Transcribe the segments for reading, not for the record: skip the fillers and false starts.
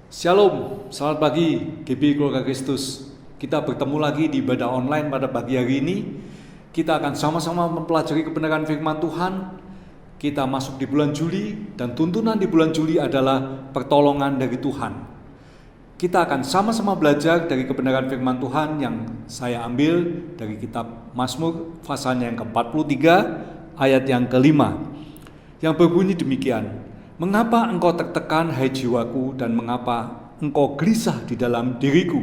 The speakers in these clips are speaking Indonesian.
Shalom, selamat pagi GB Keluarga Kristus. Kita bertemu lagi di ibadah online pada pagi hari ini. Kita akan sama-sama mempelajari kebenaran firman Tuhan. Kita masuk di bulan Juli dan tuntunan di bulan Juli adalah pertolongan dari Tuhan. Kita akan sama-sama belajar dari kebenaran firman Tuhan yang saya ambil dari kitab Mazmur pasalnya yang ke-43 ayat yang ke-5 yang berbunyi demikian. Mengapa engkau tertekan, hai jiwaku, dan mengapa engkau gelisah di dalam diriku?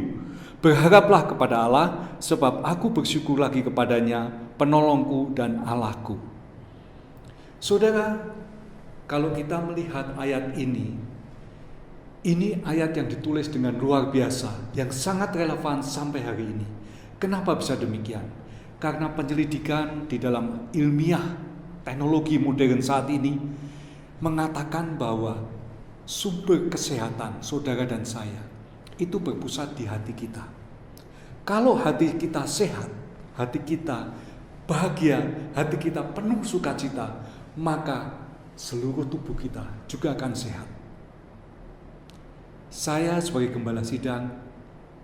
Berharaplah kepada Allah, sebab aku bersyukur lagi kepadanya, penolongku dan Allahku. Saudara, kalau kita melihat ayat ini ayat yang ditulis dengan luar biasa, yang sangat relevan sampai hari ini. Kenapa bisa demikian? Karena penyelidikan di dalam ilmiah teknologi modern saat ini mengatakan bahwa sumber kesehatan saudara dan saya itu berpusat di hati kita. Kalau hati kita sehat, hati kita bahagia, hati kita penuh sukacita, maka seluruh tubuh kita juga akan sehat. Saya sebagai gembala sidang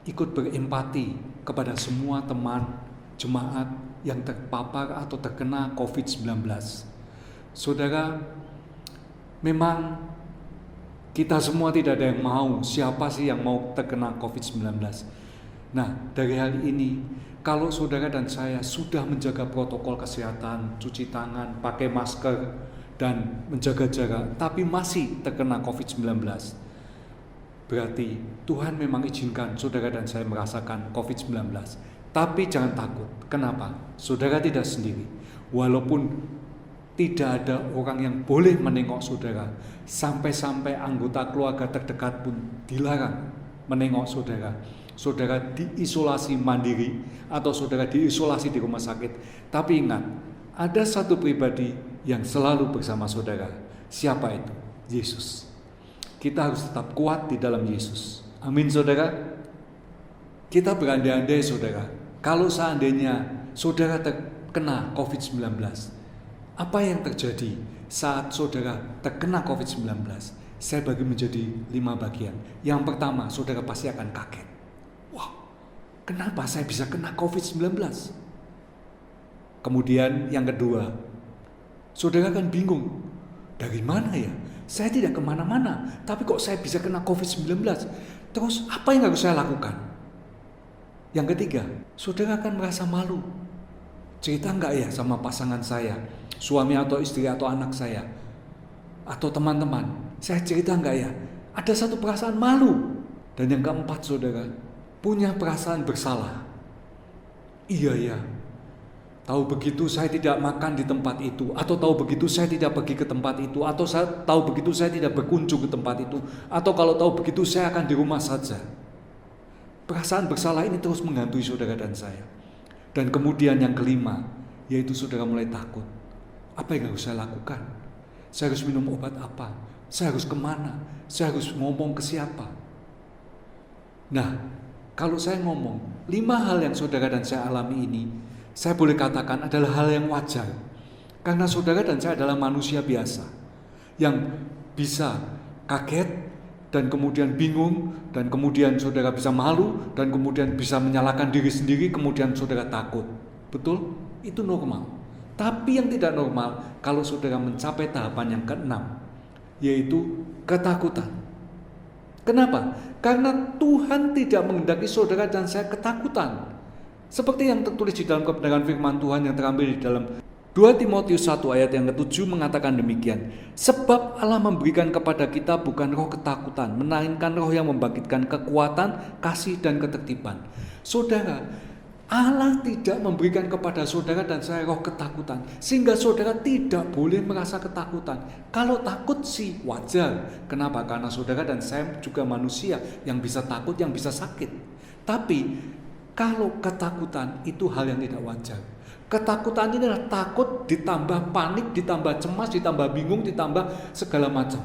ikut berempati kepada semua teman jemaat yang terpapar atau terkena COVID-19. Saudara, memang kita semua tidak ada yang mau. Siapa sih yang mau terkena COVID-19? Nah, dari hal ini, kalau saudara dan saya sudah menjaga protokol kesehatan, cuci tangan, pakai masker, dan menjaga jarak, tapi masih terkena COVID-19, berarti Tuhan memang izinkan saudara dan saya merasakan COVID-19. Tapi jangan takut. Kenapa? Saudara tidak sendiri. Walaupun tidak ada orang yang boleh menengok saudara. Sampai-sampai anggota keluarga terdekat pun dilarang menengok saudara. Saudara diisolasi mandiri atau saudara diisolasi di rumah sakit. Tapi ingat, ada satu pribadi yang selalu bersama saudara. Siapa itu? Yesus. Kita harus tetap kuat di dalam Yesus. Amin, saudara. Kita berandai-andai, saudara, kalau seandainya saudara terkena COVID-19, apa yang terjadi saat saudara terkena COVID-19? Saya bagi menjadi 5 bagian. Yang pertama, saudara pasti akan kaget. Wah, kenapa saya bisa kena COVID-19? Kemudian yang kedua, saudara akan bingung. Dari mana ya? Saya tidak kemana-mana, tapi kok saya bisa kena COVID-19? Terus apa yang harus saya lakukan? Yang ketiga, saudara akan merasa malu. Cerita enggak ya sama pasangan saya, suami atau istri atau anak saya, atau teman-teman, saya cerita enggak ya? Ada satu perasaan malu. Dan yang keempat, saudara, punya perasaan bersalah. Iya ya, tahu begitu saya tidak makan di tempat itu, atau tahu begitu saya tidak pergi ke tempat itu, atau tahu begitu saya tidak berkunjung ke tempat itu, atau kalau tahu begitu saya akan di rumah saja. Perasaan bersalah ini terus menghantui saudara dan saya. Dan kemudian yang kelima, yaitu saudara mulai takut. Apa yang harus saya lakukan? Saya harus minum obat apa? Saya harus kemana? Saya harus ngomong ke siapa? Nah, kalau saya ngomong 5 hal yang saudara dan saya alami ini, saya boleh katakan adalah hal yang wajar. Karena saudara dan saya adalah manusia biasa yang bisa kaget, dan kemudian bingung, dan kemudian saudara bisa malu, dan kemudian bisa menyalahkan diri sendiri, kemudian saudara takut. Betul? Itu normal. Tapi yang tidak normal kalau saudara mencapai tahapan yang ke-6, yaitu ketakutan. Kenapa? Karena Tuhan tidak menghendaki saudara dan saya ketakutan. Seperti yang tertulis di dalam kebenaran firman Tuhan yang terambil di dalam 2 Timotius 1 ayat yang ke-7 mengatakan demikian. Sebab Allah memberikan kepada kita bukan roh ketakutan, melainkan roh yang membangkitkan kekuatan, kasih dan ketertiban. Saudara, Allah tidak memberikan kepada saudara dan saya roh ketakutan, sehingga saudara tidak boleh merasa ketakutan. Kalau takut sih wajar. Kenapa? Karena saudara dan saya juga manusia yang bisa takut, yang bisa sakit. Tapi kalau ketakutan itu hal yang tidak wajar. Ketakutan ini adalah takut ditambah panik, ditambah cemas, ditambah bingung, ditambah segala macam.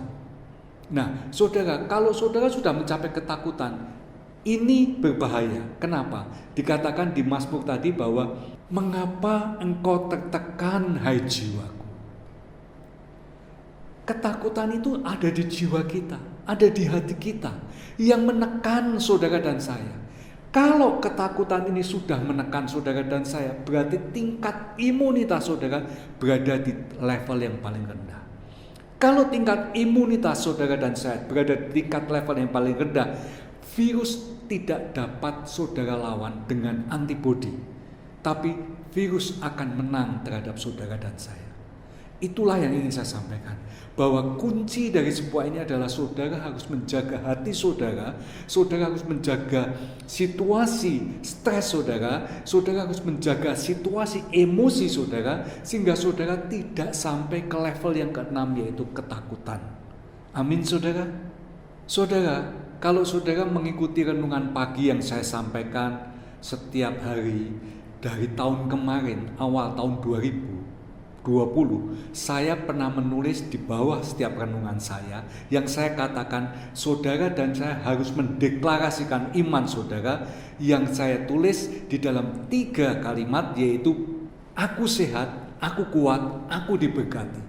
Nah, saudara, kalau saudara sudah mencapai ketakutan, ini berbahaya. Kenapa? Dikatakan di Mazmur tadi bahwa mengapa engkau tertekan, hai jiwaku? Ketakutan itu ada di jiwa kita, ada di hati kita, yang menekan saudara dan saya. Kalau ketakutan ini sudah menekan saudara dan saya, berarti tingkat imunitas saudara berada di level yang paling rendah. Kalau tingkat imunitas saudara dan saya berada di tingkat level yang paling rendah, virus tidak dapat saudara lawan dengan antibodi, tapi virus akan menang terhadap saudara dan saya. Itulah yang ingin saya sampaikan, bahwa kunci dari semua ini adalah saudara harus menjaga hati saudara harus menjaga situasi stres saudara harus menjaga situasi emosi saudara, sehingga saudara tidak sampai ke level yang keenam, yaitu ketakutan. Amin saudara. Saudara, kalau saudara mengikuti renungan pagi yang saya sampaikan setiap hari dari tahun kemarin, awal tahun 2020, saya pernah menulis di bawah setiap renungan saya yang saya katakan saudara dan saya harus mendeklarasikan iman saudara, yang saya tulis di dalam 3 kalimat, yaitu aku sehat, aku kuat, aku diberkati.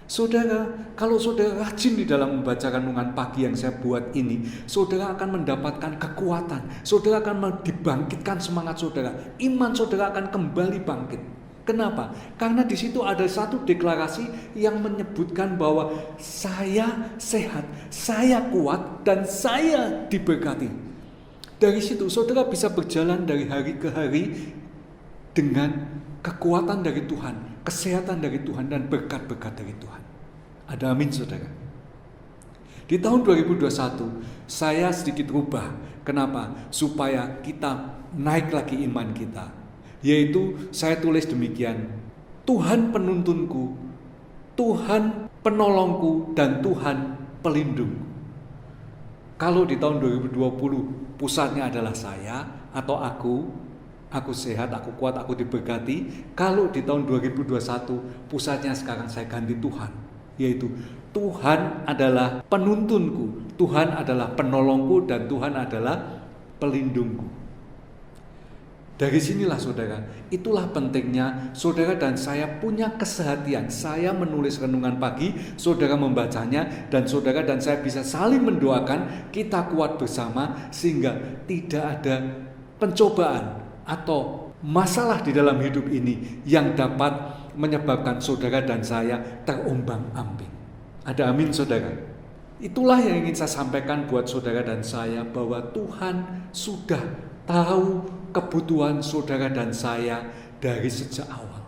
Saudara, kalau saudara rajin di dalam membaca renungan pagi yang saya buat ini, saudara akan mendapatkan kekuatan, saudara akan dibangkitkan semangat saudara, iman saudara akan kembali bangkit. Kenapa? Karena di situ ada satu deklarasi yang menyebutkan bahwa saya sehat, saya kuat, dan saya diberkati. Dari situ saudara bisa berjalan dari hari ke hari dengan kekuatan dari Tuhan, kesehatan dari Tuhan, dan berkat-berkat dari Tuhan. Ada amin saudara. Di tahun 2021 saya sedikit rubah. Kenapa? Supaya kita naik lagi iman kita. Yaitu saya tulis demikian: Tuhan penuntunku, Tuhan penolongku, dan Tuhan pelindung. Kalau di tahun 2020 pusatnya adalah saya atau aku sehat, aku kuat, aku diberkati. Kalau di tahun 2021 pusatnya sekarang saya ganti Tuhan, yaitu Tuhan adalah penuntunku, Tuhan adalah penolongku, dan Tuhan adalah pelindungku. Dari sinilah saudara, itulah pentingnya saudara dan saya punya kesehatian. Saya menulis renungan pagi, saudara membacanya, dan saudara dan saya bisa saling mendoakan, kita kuat bersama, sehingga tidak ada pencobaan atau masalah di dalam hidup ini yang dapat menyebabkan saudara dan saya terombang-ambing. Ada amin saudara. Itulah yang ingin saya sampaikan buat saudara dan saya, bahwa Tuhan sudah tahu kebutuhan saudara dan saya dari sejak awal,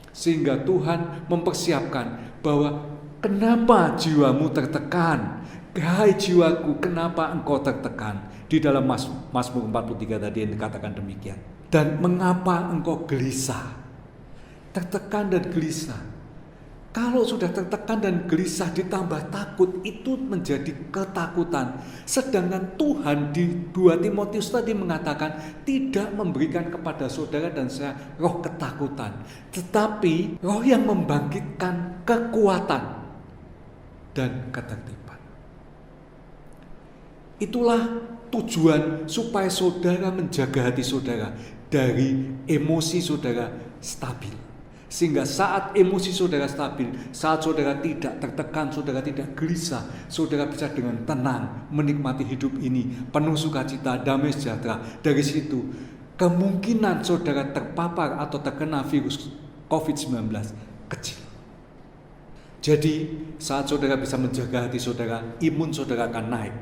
sehingga Tuhan mempersiapkan bahwa kenapa jiwamu tertekan, hai jiwaku, kenapa engkau tertekan, di dalam Mazmur 43 tadi yang dikatakan demikian. Dan mengapa engkau gelisah, tertekan dan gelisah. Kalau sudah tertekan dan gelisah ditambah takut, itu menjadi ketakutan. Sedangkan Tuhan di 2 Timotius tadi mengatakan tidak memberikan kepada saudara dan saya roh ketakutan, tetapi roh yang membangkitkan kekuatan dan ketertiban. Itulah tujuan supaya saudara menjaga hati saudara dari emosi saudara stabil. Sehingga saat emosi saudara stabil, saat saudara tidak tertekan, saudara tidak gelisah, saudara bisa dengan tenang menikmati hidup ini, penuh sukacita, damai sejahtera. Dari situ, kemungkinan saudara terpapar atau terkena virus COVID-19 kecil. Jadi, saat saudara bisa menjaga hati saudara, imun saudara akan naik.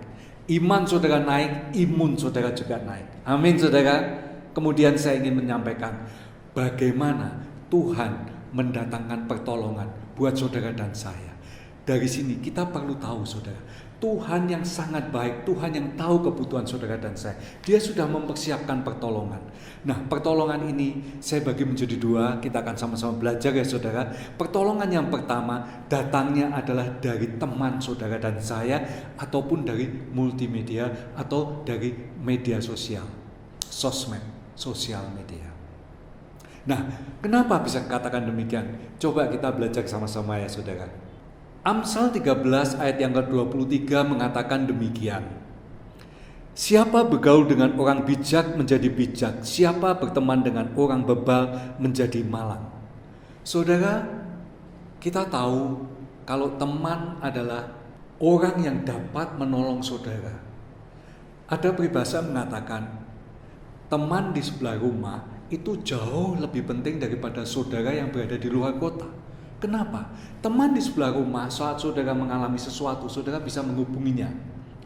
Iman saudara naik, imun saudara juga naik. Amin saudara. Kemudian saya ingin menyampaikan bagaimana Tuhan mendatangkan pertolongan buat saudara dan saya. Dari sini kita perlu tahu saudara, Tuhan yang sangat baik, Tuhan yang tahu kebutuhan saudara dan saya. Dia sudah mempersiapkan pertolongan. Nah, pertolongan ini saya bagi menjadi 2, kita akan sama-sama belajar ya saudara. Pertolongan yang pertama datangnya adalah dari teman saudara dan saya, ataupun dari multimedia atau dari media sosial, sosmed, sosial media. Nah, kenapa bisa katakan demikian? Coba kita belajar sama-sama ya saudara. Amsal 13 ayat yang ke-23 mengatakan demikian: siapa bergaul dengan orang bijak menjadi bijak, siapa berteman dengan orang bebal menjadi malang. Saudara, kita tahu kalau teman adalah orang yang dapat menolong saudara. Ada peribahasa mengatakan, teman di sebelah rumah itu jauh lebih penting daripada saudara yang berada di luar kota. Kenapa? Teman di sebelah rumah saat saudara mengalami sesuatu, saudara bisa menghubunginya.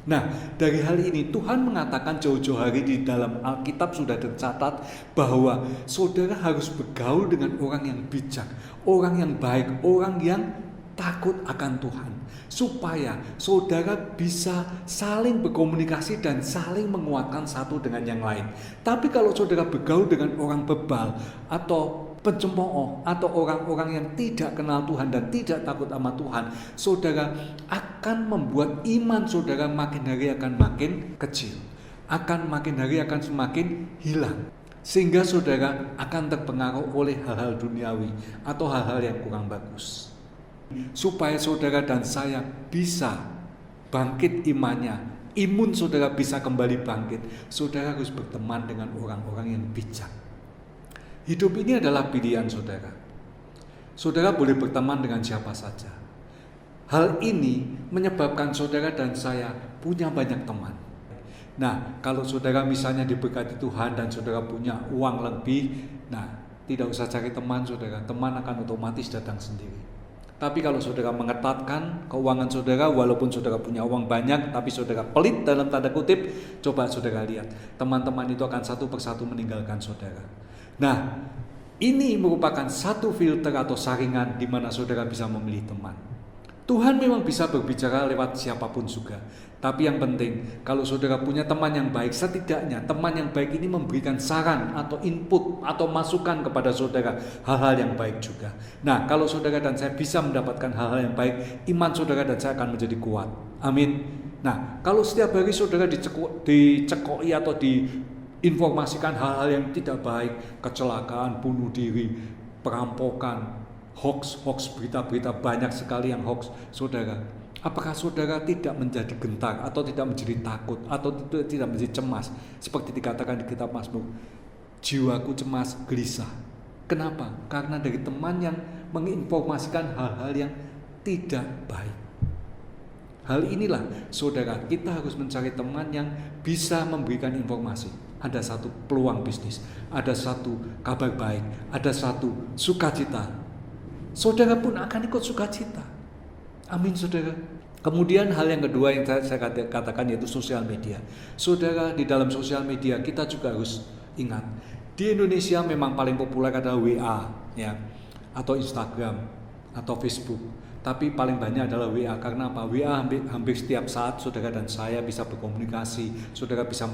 Nah, dari hal ini Tuhan mengatakan jauh-jauh hari di dalam Alkitab sudah tercatat bahwa saudara harus bergaul dengan orang yang bijak, orang yang baik, orang yang takut akan Tuhan, supaya saudara bisa saling berkomunikasi dan saling menguatkan satu dengan yang lain. Tapi kalau saudara bergaul dengan orang bebal atau pencemooh atau orang-orang yang tidak kenal Tuhan dan tidak takut sama Tuhan, saudara akan membuat iman saudara makin hari akan makin kecil, akan makin hari akan semakin hilang, sehingga saudara akan terpengaruh oleh hal-hal duniawi atau hal-hal yang kurang bagus. Supaya saudara dan saya bisa bangkit imannya, imun saudara bisa kembali bangkit, saudara harus berteman dengan orang-orang yang bijak. Hidup ini adalah pilihan saudara. Saudara boleh berteman dengan siapa saja. Hal ini menyebabkan saudara dan saya punya banyak teman. Nah, kalau saudara misalnya diberkati Tuhan dan saudara punya uang lebih, nah tidak usah cari teman saudara, teman akan otomatis datang sendiri. Tapi kalau saudara mengetatkan keuangan saudara, walaupun saudara punya uang banyak, tapi saudara pelit dalam tanda kutip, coba saudara lihat, teman-teman itu akan satu persatu meninggalkan saudara. Nah, ini merupakan satu filter atau saringan di mana saudara bisa memilih teman. Tuhan memang bisa berbicara lewat siapapun juga. Tapi yang penting, kalau saudara punya teman yang baik, setidaknya teman yang baik ini memberikan saran atau input atau masukan kepada saudara hal-hal yang baik juga. Nah, kalau saudara dan saya bisa mendapatkan hal-hal yang baik, iman saudara dan saya akan menjadi kuat. Amin. Nah, kalau setiap hari saudara dicekoi atau diinformasikan hal-hal yang tidak baik, kecelakaan, bunuh diri, perampokan, hoax, berita-berita banyak sekali yang hoax, saudara, apakah saudara tidak menjadi gentar atau tidak menjadi takut atau tidak menjadi cemas seperti dikatakan di kitab Mazmur, jiwaku cemas gelisah. Kenapa? Karena dari teman yang menginformasikan hal-hal yang tidak baik. Hal inilah saudara, kita harus mencari teman yang bisa memberikan informasi. Ada satu peluang bisnis, ada satu kabar baik, ada satu sukacita. Saudara pun akan ikut sukacita. Amin saudara. Kemudian hal yang kedua yang saya katakan yaitu sosial media. Saudara, di dalam sosial media kita juga harus ingat, di Indonesia memang paling populer adalah WA ya, atau Instagram atau Facebook. Tapi paling banyak adalah WA. Karena apa? WA hampir setiap saat saudara dan saya bisa berkomunikasi. Saudara bisa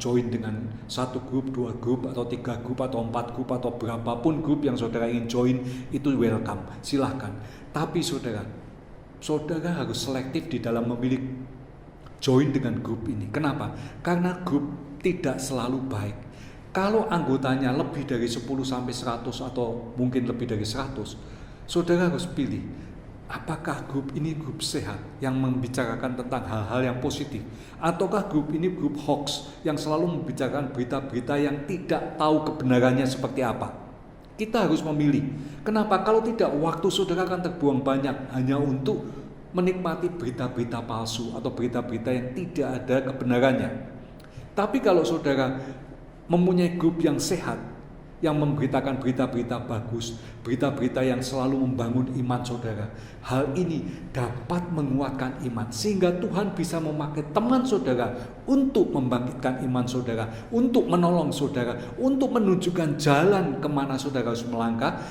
join dengan satu grup, 2 grup, atau 3 grup, atau 4 grup, atau berapapun grup yang saudara ingin join, itu welcome, silahkan. Tapi saudara harus selektif di dalam memilih join dengan grup ini. Kenapa? Karena grup tidak selalu baik. Kalau anggotanya lebih dari 10-100 atau mungkin lebih dari 100, saudara harus pilih, apakah grup ini grup sehat yang membicarakan tentang hal-hal yang positif, ataukah grup ini grup hoax yang selalu membicarakan berita-berita yang tidak tahu kebenarannya seperti apa. Kita harus memilih. Kenapa? Kalau tidak, waktu saudara akan terbuang banyak hanya untuk menikmati berita-berita palsu atau berita-berita yang tidak ada kebenarannya. Tapi kalau saudara mempunyai grup yang sehat, yang memberitakan berita-berita bagus, berita-berita yang selalu membangun iman saudara, hal ini dapat menguatkan iman, sehingga Tuhan bisa memakai teman saudara untuk membangkitkan iman saudara, untuk menolong saudara, untuk menunjukkan jalan kemana saudara harus melangkah.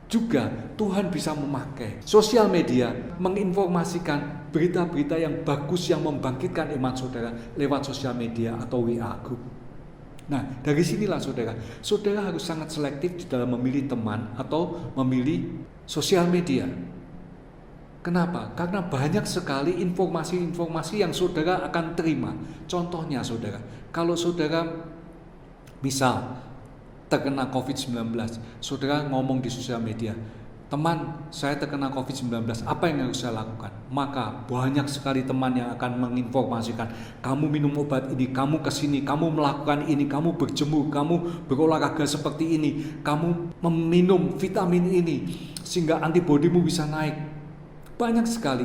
Juga Tuhan bisa memakai sosial media menginformasikan berita-berita yang bagus yang membangkitkan iman saudara lewat sosial media atau WA group. Nah, dari sinilah saudara harus sangat selektif di dalam memilih teman atau memilih sosial media. Kenapa? Karena banyak sekali informasi-informasi yang saudara akan terima. Contohnya saudara, kalau saudara misal terkena COVID-19, saudara ngomong di sosial media, teman, saya terkena COVID-19, apa yang harus saya lakukan? Maka banyak sekali teman yang akan menginformasikan, kamu minum obat ini, kamu kesini, kamu melakukan ini, kamu berjemur, kamu berolahraga seperti ini, kamu meminum vitamin ini, sehingga antibodimu bisa naik. Banyak sekali.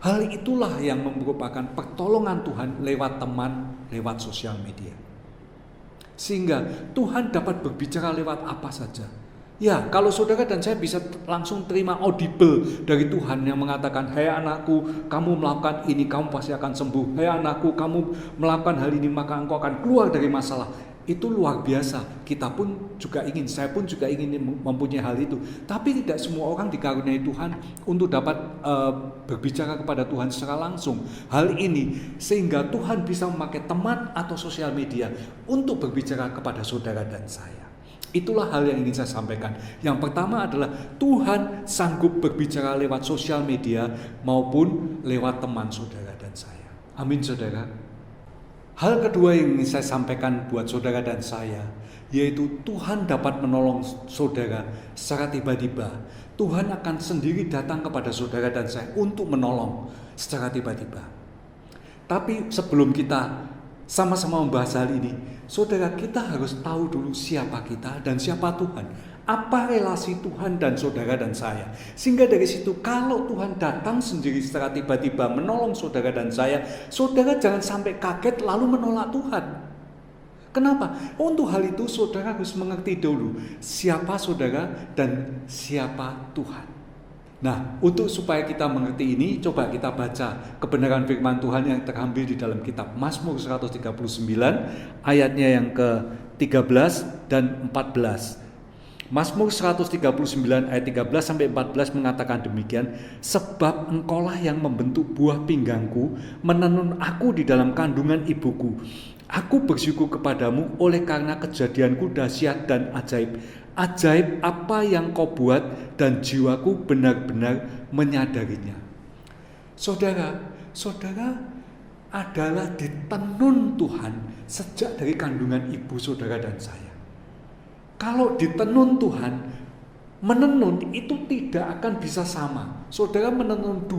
Hal itulah yang merupakan pertolongan Tuhan lewat teman, lewat sosial media. Sehingga Tuhan dapat berbicara lewat apa saja. Ya, kalau saudara dan saya bisa langsung terima audible dari Tuhan yang mengatakan, "Hai anakku, kamu melakukan ini, kamu pasti akan sembuh. Hai anakku, kamu melakukan hal ini, maka engkau akan keluar dari masalah." Itu luar biasa. Kita pun juga ingin, saya pun juga ingin mempunyai hal itu. Tapi tidak semua orang dikaruniai Tuhan untuk dapat berbicara kepada Tuhan secara langsung. Hal ini sehingga Tuhan bisa memakai teman atau sosial media untuk berbicara kepada saudara dan saya. Itulah hal yang ingin saya sampaikan. Yang pertama adalah Tuhan sanggup berbicara lewat sosial media maupun lewat teman saudara dan saya. Amin saudara. Hal kedua yang ingin saya sampaikan buat saudara dan saya, yaitu Tuhan dapat menolong saudara secara tiba-tiba. Tuhan akan sendiri datang kepada saudara dan saya untuk menolong secara tiba-tiba. Tapi sebelum kita sama-sama membahas hal ini, saudara, kita harus tahu dulu siapa kita dan siapa Tuhan. Apa relasi Tuhan dan saudara dan saya. Sehingga dari situ kalau Tuhan datang sendiri secara tiba-tiba menolong saudara dan saya, saudara jangan sampai kaget lalu menolak Tuhan. Kenapa? Untuk hal itu saudara harus mengerti dulu siapa saudara dan siapa Tuhan. Nah, untuk supaya kita mengerti ini, coba kita baca kebenaran firman Tuhan yang terambil di dalam kitab Mazmur 139, ayatnya yang ke-13 dan 14. Mazmur 139 ayat 13 sampai 14 mengatakan demikian, "Sebab engkaulah yang membentuk buah pinggangku, menenun aku di dalam kandungan ibuku. Aku bersyukur kepadamu oleh karena kejadianku dahsyat dan ajaib. Ajaib apa yang kau buat dan jiwaku benar-benar menyadarinya." Saudara adalah ditenun Tuhan sejak dari kandungan ibu saudara dan saya. Kalau ditenun Tuhan, menenun itu tidak akan bisa sama. Saudara menenun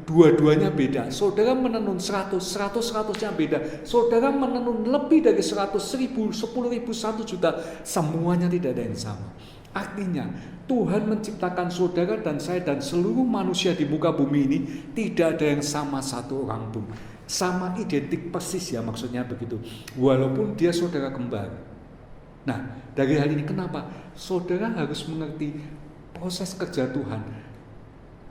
dua-duanya beda. Saudara menenun 100-100-nya beda. Saudara menenun lebih dari 100, 1000, 10.000, 1 juta, semuanya tidak ada yang sama. Artinya Tuhan menciptakan saudara dan saya dan seluruh manusia di muka bumi ini tidak ada yang sama satu orang pun. Sama identik persis ya, maksudnya begitu. Walaupun dia saudara kembar. Nah, dari hal ini kenapa? Saudara harus mengerti proses kerja Tuhan.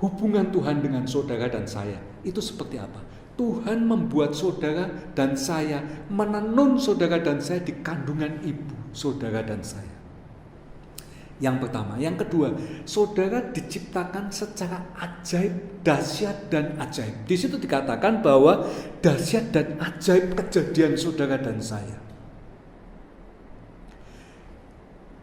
Hubungan Tuhan dengan saudara dan saya itu seperti apa? Tuhan membuat saudara dan saya, menenun saudara dan saya di kandungan ibu saudara dan saya. Yang pertama. Yang kedua, saudara diciptakan secara ajaib, dahsyat dan ajaib. Di situ dikatakan bahwa dahsyat dan ajaib kejadian saudara dan saya.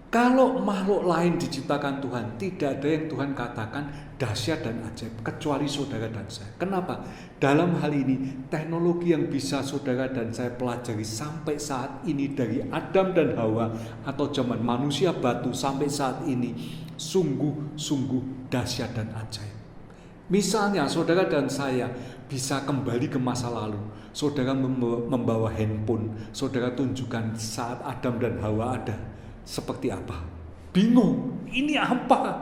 Kalau makhluk lain diciptakan Tuhan, tidak ada yang Tuhan katakan dahsyat dan ajaib kecuali saudara dan saya. Kenapa? Dalam hal ini teknologi yang bisa saudara dan saya pelajari sampai saat ini dari Adam dan Hawa atau zaman manusia batu sampai saat ini sungguh-sungguh dahsyat dan ajaib. Misalnya saudara dan saya bisa kembali ke masa lalu. Saudara membawa handphone, saudara tunjukkan saat Adam dan Hawa ada. Seperti apa? Bingung, ini apa?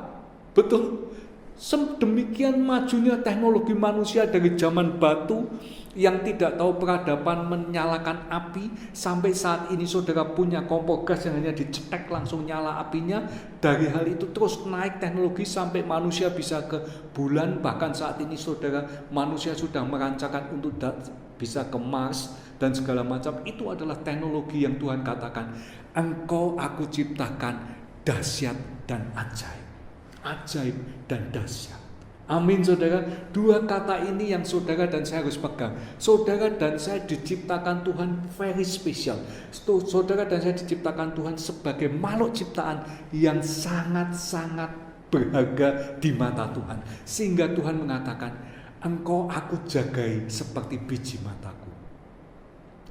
Betul. Sedemikian majunya teknologi manusia dari zaman batu yang tidak tahu peradaban menyalakan api, sampai saat ini saudara punya kompor gas yang hanya dicetek langsung nyala apinya. Dari hal itu terus naik teknologi sampai manusia bisa ke bulan. Bahkan saat ini saudara, manusia sudah merancangkan untuk bisa ke Mars dan segala macam. Itu adalah teknologi yang Tuhan katakan, engkau aku ciptakan dahsyat dan ajaib. Ajaib dan dahsyat. Amin saudara. Dua kata ini yang saudara dan saya harus pegang. Saudara dan saya diciptakan Tuhan very special. Saudara dan saya diciptakan Tuhan sebagai makhluk ciptaan yang sangat-sangat berharga di mata Tuhan. Sehingga Tuhan mengatakan, engkau aku jagai seperti biji mataku.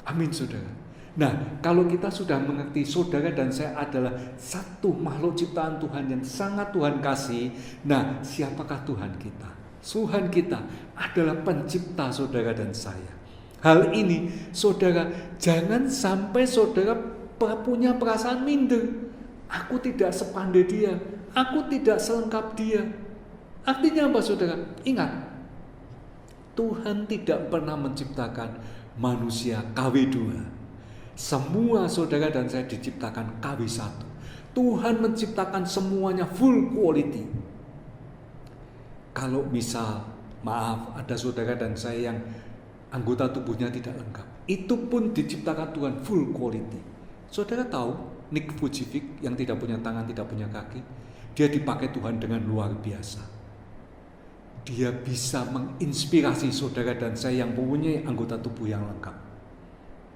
Amin saudara. Nah, kalau kita sudah mengerti saudara dan saya adalah satu makhluk ciptaan Tuhan yang sangat Tuhan kasih. Nah, siapakah Tuhan kita? Tuhan kita adalah pencipta saudara dan saya. Hal ini, saudara, jangan sampai saudara punya perasaan minder. Aku tidak sepandai dia, aku tidak selengkap dia. Artinya apa saudara? Ingat, Tuhan tidak pernah menciptakan manusia KW2. Semua saudara dan saya diciptakan KW1. Tuhan menciptakan semuanya full quality. Kalau misal, maaf, ada saudara dan saya yang anggota tubuhnya tidak lengkap, itu pun diciptakan Tuhan full quality. Saudara tahu Nick Vujicic yang tidak punya tangan, tidak punya kaki, dia dipakai Tuhan dengan luar biasa. Dia bisa menginspirasi saudara dan saya yang mempunyai anggota tubuh yang lengkap.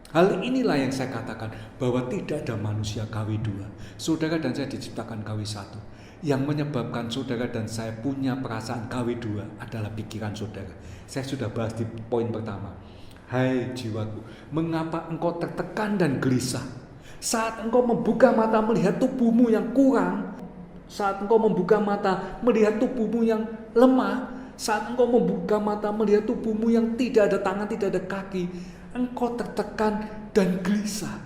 Hal inilah yang saya katakan bahwa tidak ada manusia KW2. Saudara dan saya diciptakan KW1. Yang menyebabkan saudara dan saya punya perasaan KW2 adalah pikiran saudara. Saya sudah bahas di poin pertama. Hai jiwaku, mengapa engkau tertekan dan gelisah? Saat engkau membuka mata melihat tubuhmu yang kurang, saat engkau membuka mata melihat tubuhmu yang lemah, saat engkau membuka mata melihat tubuhmu yang tidak ada tangan, tidak ada kaki, engkau tertekan dan gelisah.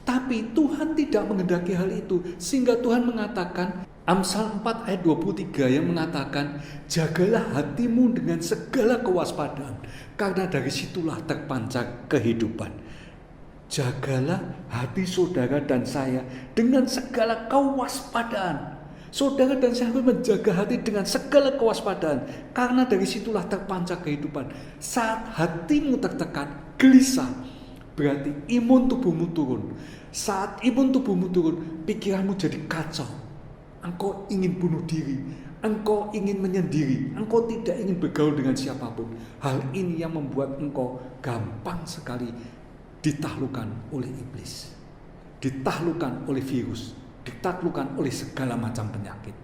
Tapi Tuhan tidak menghendaki hal itu, sehingga Tuhan mengatakan, Amsal 4 ayat 23 yang mengatakan, jagalah hatimu dengan segala kewaspadaan, karena dari situlah terpancar kehidupan. Jagalah hati saudara dan saya dengan segala kewaspadaan. Saudara dan saya harus menjaga hati dengan segala kewaspadaan, karena dari situlah terpancar kehidupan. Saat hatimu tertekan, gelisah, berarti imun tubuhmu turun. Saat imun tubuhmu turun, pikiranmu jadi kacau. Engkau ingin bunuh diri, engkau ingin menyendiri, engkau tidak ingin bergaul dengan siapapun. Hal ini yang membuat engkau gampang sekali ditaklukkan oleh iblis, ditaklukkan oleh virus, ditaklukkan oleh segala macam penyakit.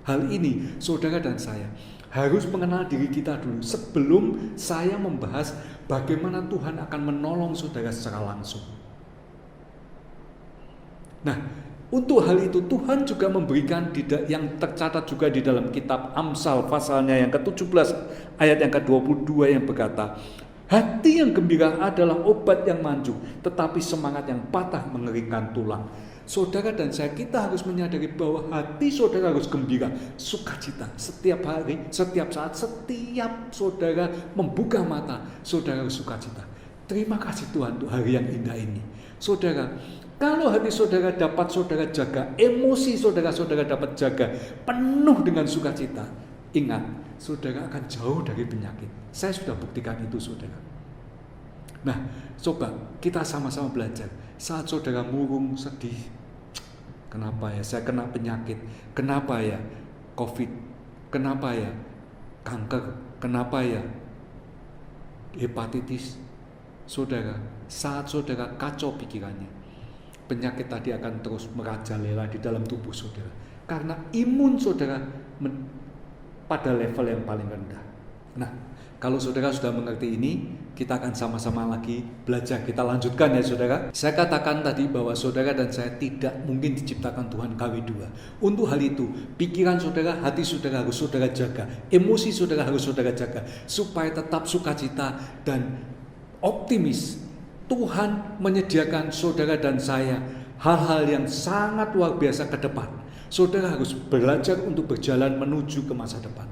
Hal ini saudara dan saya harus mengenal diri kita dulu sebelum saya membahas bagaimana Tuhan akan menolong saudara secara langsung. Nah, untuk hal itu Tuhan juga memberikan yang tercatat juga di dalam kitab Amsal pasalnya yang ke-17 ayat yang ke-22 yang berkata, hati yang gembira adalah obat yang manjur, tetapi semangat yang patah mengeringkan tulang. Saudara dan saya, kita harus menyadari bahwa hati saudara harus gembira, sukacita. Setiap hari, setiap saat, setiap saudara membuka mata, saudara harus sukacita. Terima kasih Tuhan untuk hari yang indah ini. Saudara, kalau hati saudara dapat saudara jaga, emosi saudara dapat jaga, penuh dengan sukacita, ingat, saudara akan jauh dari penyakit. Saya sudah buktikan itu saudara. Nah, coba kita sama-sama belajar. Saat saudara murung, sedih, kenapa ya saya kena penyakit, kenapa ya COVID, kenapa ya kanker, kenapa ya hepatitis. Saudara, saat saudara kacau pikirannya, penyakit tadi akan terus merajalela di dalam tubuh saudara, karena imun saudara pada level yang paling rendah. Nah, kalau saudara sudah mengerti ini, kita akan sama-sama lagi belajar. Kita lanjutkan ya saudara. Saya katakan tadi bahwa saudara dan saya tidak mungkin diciptakan Tuhan KW2. Untuk hal itu, pikiran saudara, hati saudara harus saudara jaga. Emosi saudara harus saudara jaga, supaya tetap sukacita dan optimis. Tuhan menyediakan saudara dan saya hal-hal yang sangat luar biasa ke depan. Saudara harus belajar untuk berjalan menuju ke masa depan.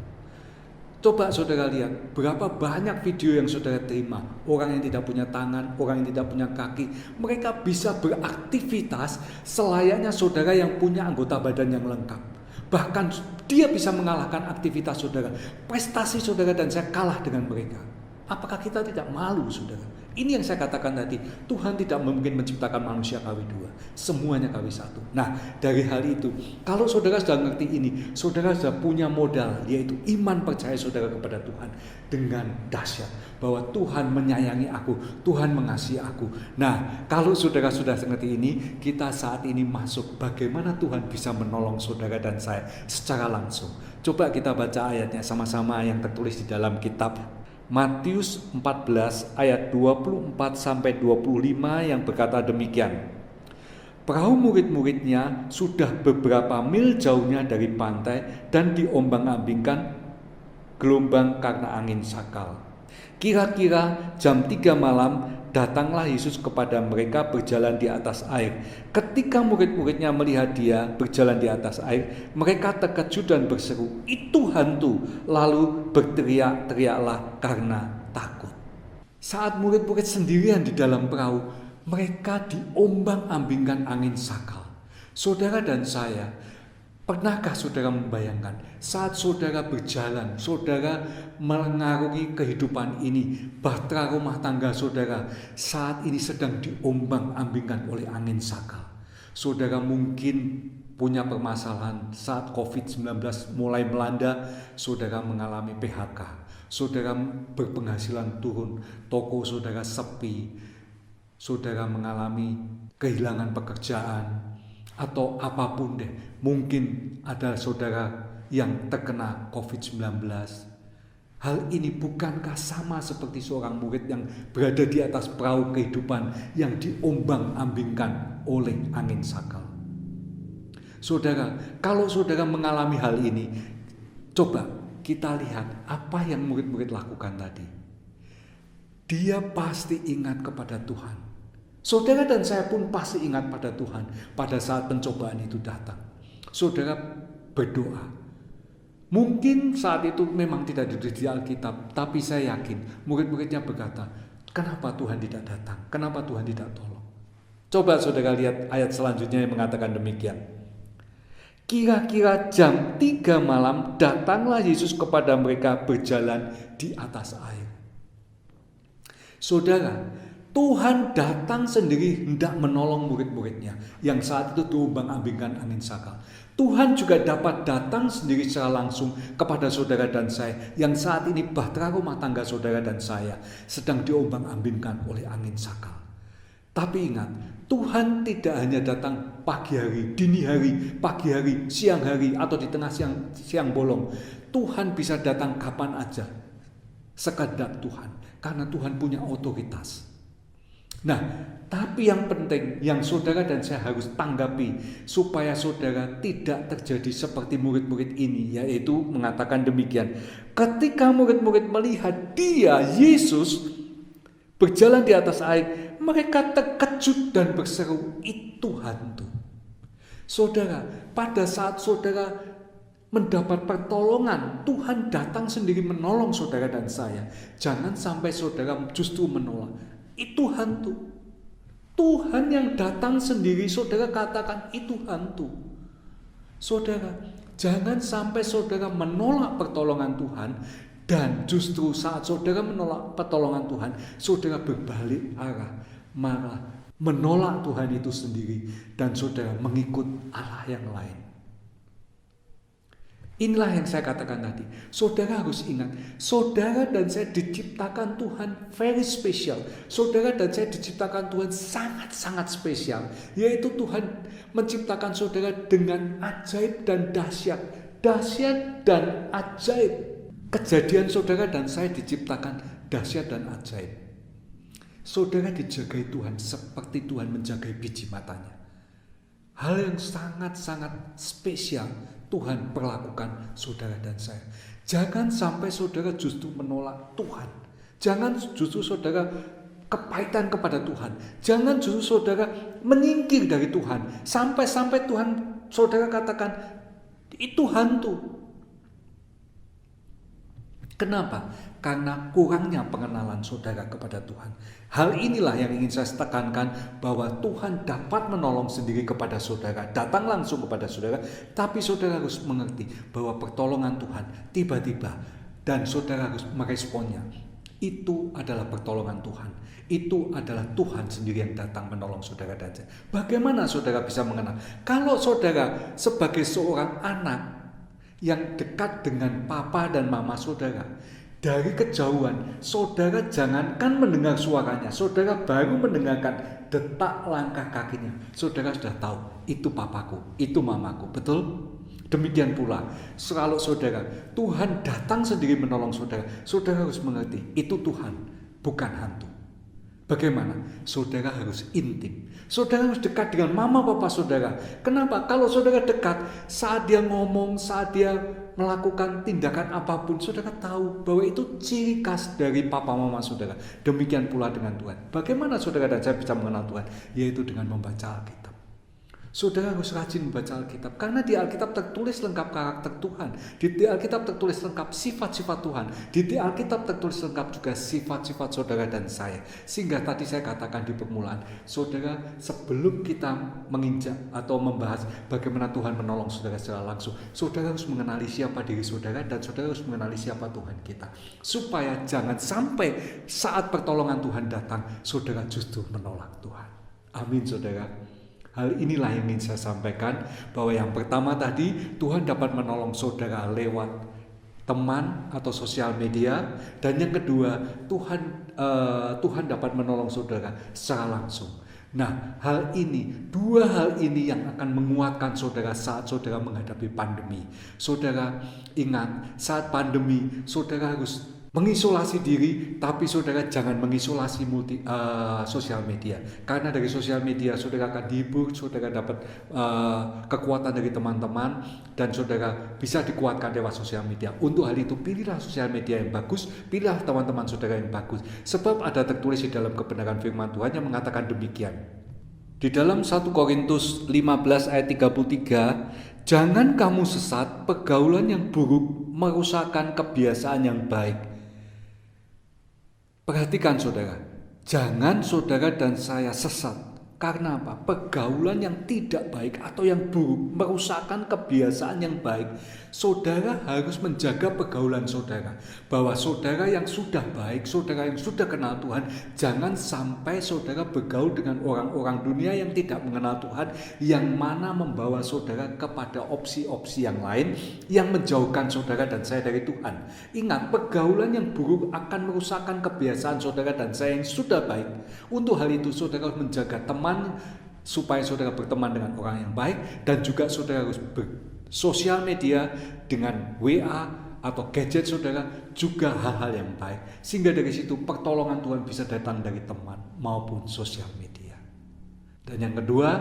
Coba saudara lihat berapa banyak video yang saudara terima. Orang yang tidak punya tangan, orang yang tidak punya kaki, mereka bisa beraktivitas selayaknya saudara yang punya anggota badan yang lengkap. Bahkan dia bisa mengalahkan aktivitas saudara. Prestasi saudara dan saya kalah dengan mereka. Apakah kita tidak malu saudara? Ini yang saya katakan tadi, Tuhan tidak mungkin menciptakan manusia KW2, semuanya KW1. Nah, dari hal itu, kalau saudara sudah mengerti ini, saudara sudah punya modal, yaitu iman percaya saudara kepada Tuhan dengan dahsyat, bahwa Tuhan menyayangi aku, Tuhan mengasihi aku. Nah, kalau saudara sudah mengerti ini, kita saat ini masuk bagaimana Tuhan bisa menolong saudara dan saya secara langsung. Coba kita baca ayatnya sama-sama yang tertulis di dalam kitab Matius 14 ayat 24 sampai 25 yang berkata demikian. Perahu murid-muridnya sudah beberapa mil jauhnya dari pantai dan diombang-ambingkan gelombang karena angin sakal. Kira-kira jam 3 malam datanglah Yesus kepada mereka berjalan di atas air. Ketika murid-muridnya melihat dia berjalan di atas air, mereka terkejut dan berseru, "Itu hantu!" Lalu berteriak-teriaklah karena takut. Saat murid-murid sendirian di dalam perahu, mereka diombang-ambingkan angin sakal. Saudara dan saya, pernahkah saudara membayangkan saat saudara berjalan, saudara mengarungi kehidupan ini, bahtera rumah tangga saudara saat ini sedang diombang-ambingkan oleh angin sakal. Saudara mungkin punya permasalahan saat COVID-19 mulai melanda, saudara mengalami PHK, saudara berpenghasilan turun, toko saudara sepi, saudara mengalami kehilangan pekerjaan, atau apapun deh. Mungkin ada saudara yang terkena COVID-19. Hal ini bukankah sama seperti seorang murid yang berada di atas perahu kehidupan yang diombang-ambingkan oleh angin sakal? Saudara, kalau saudara mengalami hal ini, coba kita lihat apa yang murid-murid lakukan tadi. Dia pasti ingat kepada Tuhan. Saudara dan saya pun pasti ingat pada Tuhan pada saat pencobaan itu datang. Saudara berdoa. Mungkin saat itu memang tidak ditulis di Alkitab, tapi saya yakin murid-muridnya berkata, "Kenapa Tuhan tidak datang? Kenapa Tuhan tidak tolong?" Coba saudara lihat ayat selanjutnya yang mengatakan demikian. Kira-kira jam 3 malam datanglah Yesus kepada mereka berjalan di atas air. Saudara, Tuhan datang sendiri hendak menolong murid-muridnya yang saat itu diombang-ambingkan angin sakal. Tuhan juga dapat datang sendiri secara langsung kepada saudara dan saya yang saat ini bahtera rumah tangga saudara dan saya sedang diombang-ambingkan oleh angin sakal. Tapi ingat, Tuhan tidak hanya datang pagi hari, dini hari, pagi hari, siang hari, atau di tengah siang bolong. Tuhan bisa datang kapan aja, sekehendak Tuhan, karena Tuhan punya otoritas. Nah, tapi yang penting yang saudara dan saya harus tanggapi supaya saudara tidak terjadi seperti murid-murid ini, yaitu mengatakan demikian. Ketika murid-murid melihat dia, Yesus, berjalan di atas air, mereka terkejut dan berseru, "Itu hantu." Saudara, pada saat saudara mendapat pertolongan, Tuhan datang sendiri menolong saudara dan saya. Jangan sampai saudara justru menolak. Itu hantu. Tuhan yang datang sendiri, saudara katakan itu hantu. Saudara, jangan sampai saudara menolak pertolongan Tuhan, dan justru saat saudara menolak pertolongan Tuhan, saudara berbalik arah, marah, menolak Tuhan itu sendiri, dan saudara mengikut Allah yang lain. Inilah yang saya katakan tadi. Saudara harus ingat, saudara dan saya diciptakan Tuhan very special. Saudara dan saya diciptakan Tuhan sangat-sangat spesial. Yaitu Tuhan menciptakan saudara dengan ajaib dan dahsyat. Dahsyat dan ajaib. Kejadian saudara dan saya diciptakan dahsyat dan ajaib. Saudara dijagai Tuhan seperti Tuhan menjagai biji matanya. Hal yang sangat-sangat spesial Tuhan perlakukan saudara dan saya. Jangan sampai saudara justru menolak Tuhan. Jangan justru saudara kepahitan kepada Tuhan. Jangan justru saudara menyingkir dari Tuhan. Sampai-sampai Tuhan saudara katakan, "Itu hantu." Kenapa? Karena kurangnya pengenalan saudara kepada Tuhan. Hal inilah yang ingin saya tekankan, bahwa Tuhan dapat menolong sendiri kepada saudara, datang langsung kepada saudara, tapi saudara harus mengerti bahwa pertolongan Tuhan tiba-tiba dan saudara harus meresponnya. Itu adalah pertolongan Tuhan. Itu adalah Tuhan sendiri yang datang menolong saudara dan saya. Bagaimana saudara bisa mengenal? Kalau saudara sebagai seorang anak yang dekat dengan papa dan mama saudara, dari kejauhan, saudara jangankan mendengar suaranya, saudara baru mendengarkan detak langkah kakinya, saudara sudah tahu, itu papaku, itu mamaku, betul? Demikian pula, kalau saudara, Tuhan datang sendiri menolong saudara, saudara harus mengerti, itu Tuhan, bukan hantu. Bagaimana? Saudara harus intim. Saudara harus dekat dengan mama papa saudara. Kenapa? Kalau saudara dekat, saat dia ngomong, saat dia melakukan tindakan apapun, saudara tahu bahwa itu ciri khas dari papa mama saudara. Demikian pula dengan Tuhan. Bagaimana saudara dan saya bisa mengenal Tuhan? Yaitu dengan membaca Alkitab. Saudara harus rajin membaca Alkitab, karena di Alkitab tertulis lengkap karakter Tuhan. Di Alkitab tertulis lengkap sifat-sifat Tuhan. Di Alkitab tertulis lengkap juga sifat-sifat saudara dan saya. Sehingga tadi saya katakan di permulaan, saudara, sebelum kita menginjak atau membahas bagaimana Tuhan menolong saudara secara langsung, saudara harus mengenali siapa diri saudara dan saudara harus mengenali siapa Tuhan kita. Supaya jangan sampai saat pertolongan Tuhan datang, saudara justru menolak Tuhan. Amin saudara. Hal inilah yang ingin saya sampaikan, bahwa yang pertama tadi, Tuhan dapat menolong saudara lewat teman atau sosial media, dan yang kedua, Tuhan dapat menolong saudara secara langsung. Nah, dua hal ini yang akan menguatkan saudara saat saudara menghadapi pandemi. Saudara ingat, saat pandemi saudara harus mengisolasi diri, tapi saudara jangan mengisolasi sosial media. Karena dari sosial media saudara akan dihibur, saudara dapat kekuatan dari teman-teman, dan saudara bisa dikuatkan lewat sosial media. Untuk hal itu pilihlah sosial media yang bagus, pilihlah teman-teman saudara yang bagus. Sebab ada tertulis di dalam kebenaran firman Tuhan yang mengatakan demikian. Di dalam 1 Korintus 15 ayat 33, jangan kamu sesat, pergaulan yang buruk merusakkan kebiasaan yang baik. Perhatikan saudara, jangan saudara dan saya sesat. Karena apa? Pergaulan yang tidak baik atau yang buruk merusakkan kebiasaan yang baik. Saudara harus menjaga pergaulan saudara. Bahwa saudara yang sudah baik, saudara yang sudah kenal Tuhan, jangan sampai saudara bergaul dengan orang-orang dunia yang tidak mengenal Tuhan, yang mana membawa saudara kepada opsi-opsi yang lain yang menjauhkan saudara dan saya dari Tuhan. Ingat, pergaulan yang buruk akan merusakkan kebiasaan saudara dan saya yang sudah baik. Untuk hal itu saudara harus menjaga teman, supaya saudara berteman dengan orang yang baik, dan juga saudara harus bersosial media dengan WA atau gadget saudara juga hal-hal yang baik, sehingga dari situ pertolongan Tuhan bisa datang dari teman maupun sosial media. Dan yang kedua,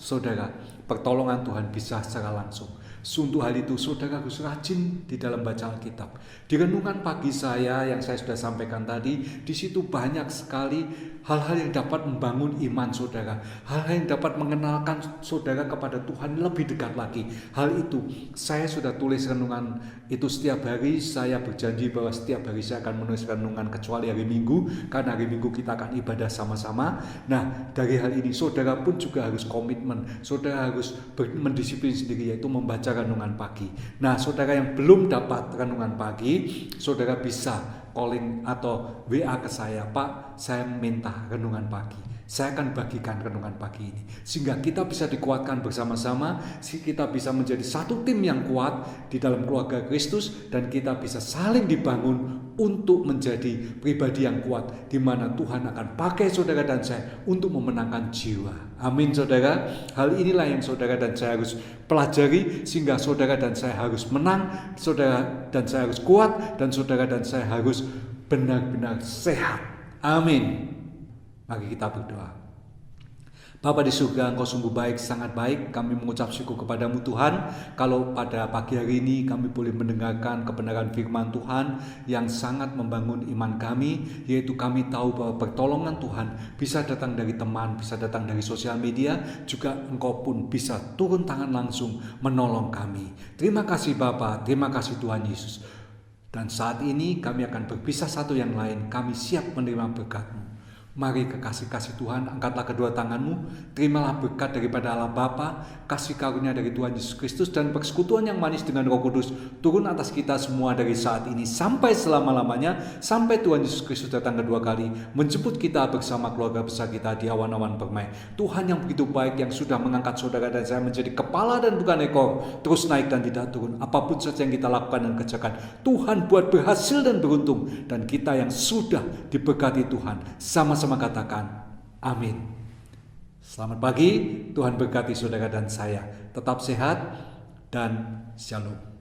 saudara, pertolongan Tuhan bisa secara langsung. Untuk hal itu saudara harus rajin di dalam baca Alkitab. Di renungan pagi saya yang saya sudah sampaikan tadi, di situ banyak sekali hal-hal yang dapat membangun iman saudara, hal-hal yang dapat mengenalkan saudara kepada Tuhan lebih dekat lagi. Hal itu saya sudah tulis renungan itu setiap hari. Saya berjanji bahwa setiap hari saya akan menulis renungan kecuali hari Minggu, karena hari Minggu kita akan ibadah sama-sama. Nah, dari hal ini saudara pun juga harus komitmen, saudara harus mendisiplin sendiri, yaitu membaca renungan pagi. Nah, saudara yang belum dapat renungan pagi, saudara bisa calling atau WA ke saya, Pak, saya minta renungan pagi. Saya akan bagikan renungan pagi ini, sehingga kita bisa dikuatkan bersama-sama, kita bisa menjadi satu tim yang kuat di dalam keluarga Kristus, dan kita bisa saling dibangun untuk menjadi pribadi yang kuat, di mana Tuhan akan pakai saudara dan saya untuk memenangkan jiwa. Amin saudara. Hal inilah yang saudara dan saya harus pelajari, sehingga saudara dan saya harus menang, saudara dan saya harus kuat, dan saudara dan saya harus benar-benar sehat. Amin. Mari kita berdoa. Bapa di surga, Engkau sungguh baik, sangat baik. Kami mengucap syukur kepadamu Tuhan, kalau pada pagi hari ini kami boleh mendengarkan kebenaran firman Tuhan yang sangat membangun iman kami, yaitu kami tahu bahwa pertolongan Tuhan bisa datang dari teman, bisa datang dari sosial media, juga Engkau pun bisa turun tangan langsung menolong kami. Terima kasih Bapa, terima kasih Tuhan Yesus. Dan saat ini kami akan berpisah satu yang lain, kami siap menerima berkat-Mu. Mari kekasih-kasih Tuhan, angkatlah kedua tanganmu, terimalah berkat daripada Allah Bapa, kasih karunia dari Tuhan Yesus Kristus, dan persekutuan yang manis dengan Roh Kudus turun atas kita semua dari saat ini sampai selama-lamanya, sampai Tuhan Yesus Kristus datang kedua kali menjemput kita bersama keluarga besar kita di awan-awan permai. Tuhan yang begitu baik, yang sudah mengangkat saudara dan saya menjadi kepala dan bukan ekor, terus naik dan tidak turun. Apapun saja yang kita lakukan dan kerjakan, Tuhan buat berhasil dan beruntung, dan kita yang sudah diberkati Tuhan sama-sama katakan amin. Selamat pagi, Tuhan berkati saudara dan saya. Tetap sehat dan shalom.